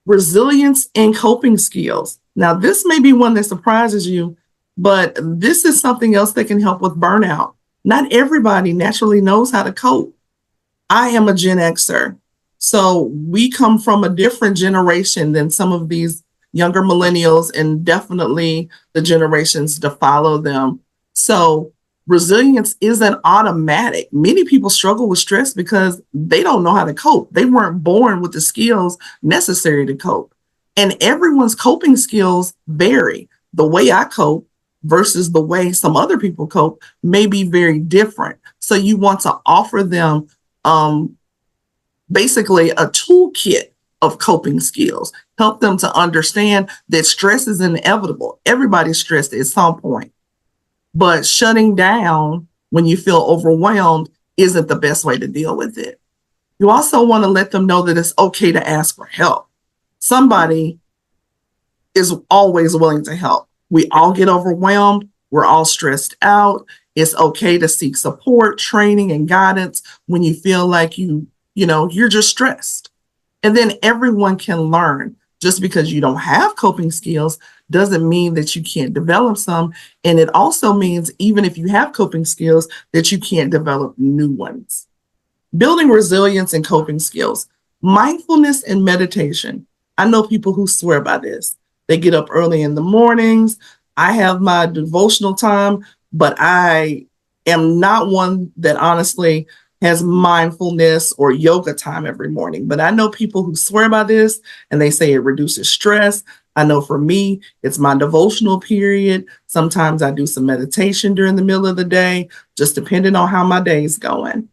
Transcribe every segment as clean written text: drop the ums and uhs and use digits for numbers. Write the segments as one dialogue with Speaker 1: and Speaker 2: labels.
Speaker 1: Resilience and coping skills. Now, this may be one that surprises you, but this is something else that can help with burnout. Not everybody naturally knows how to cope. I am a Gen Xer, so we come from a different generation than some of these younger millennials and definitely the generations to follow them. So resilience isn't automatic. Many people struggle with stress because they don't know how to cope. They weren't born with the skills necessary to cope. And everyone's coping skills vary. The way I cope versus the way some other people cope may be very different. So you want to offer them um, basically a toolkit of coping skills, help them to understand that stress is inevitable. Everybody's stressed at some point, but shutting down when you feel overwhelmed isn't the best way to deal with it. You also want to let them know that it's okay to ask for help. Somebody is always willing to help. We all get overwhelmed. We're all stressed out. It's okay to seek support, training, and guidance when you feel like you're just stressed. And then everyone can learn. Just because you don't have coping skills doesn't mean that you can't develop some. And it also means even if you have coping skills, that you can't develop new ones. Building resilience and coping skills. Mindfulness and meditation. I know people who swear by this. They get up early in the mornings. I have my devotional time, but I am not one that honestly has mindfulness or yoga time every morning. But I know people who swear by this and they say it reduces stress. I know for me, it's my devotional period. Sometimes I do some meditation during the middle of the day, just depending on how my day is going.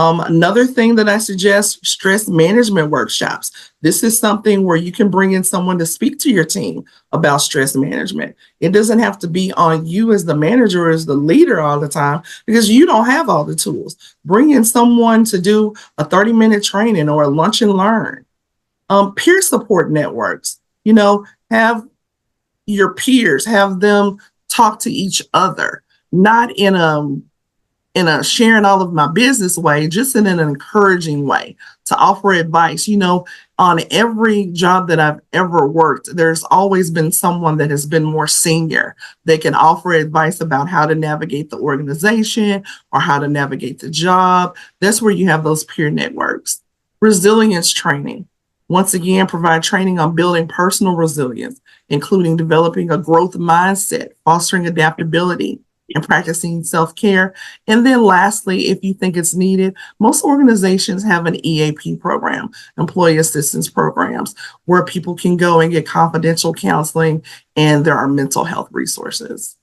Speaker 1: Another thing that I suggest, stress management workshops. This is something where you can bring in someone to speak to your team about stress management. It doesn't have to be on you as the manager or as the leader all the time because you don't have all the tools. Bring in someone to do a 30-minute training or a lunch and learn. Peer support networks, have your peers, have them talk to each other, not in a sharing all of my business way, just in an encouraging way to offer advice. On every job that I've ever worked, there's always been someone that has been more senior. They can offer advice about how to navigate the organization or how to navigate the job. That's where you have those peer networks. Resilience training. Once again, provide training on building personal resilience, including developing a growth mindset, fostering adaptability, and practicing self-care. And then lastly, if you think it's needed, most organizations have an EAP program, employee assistance programs, where people can go and get confidential counseling, and there are mental health resources.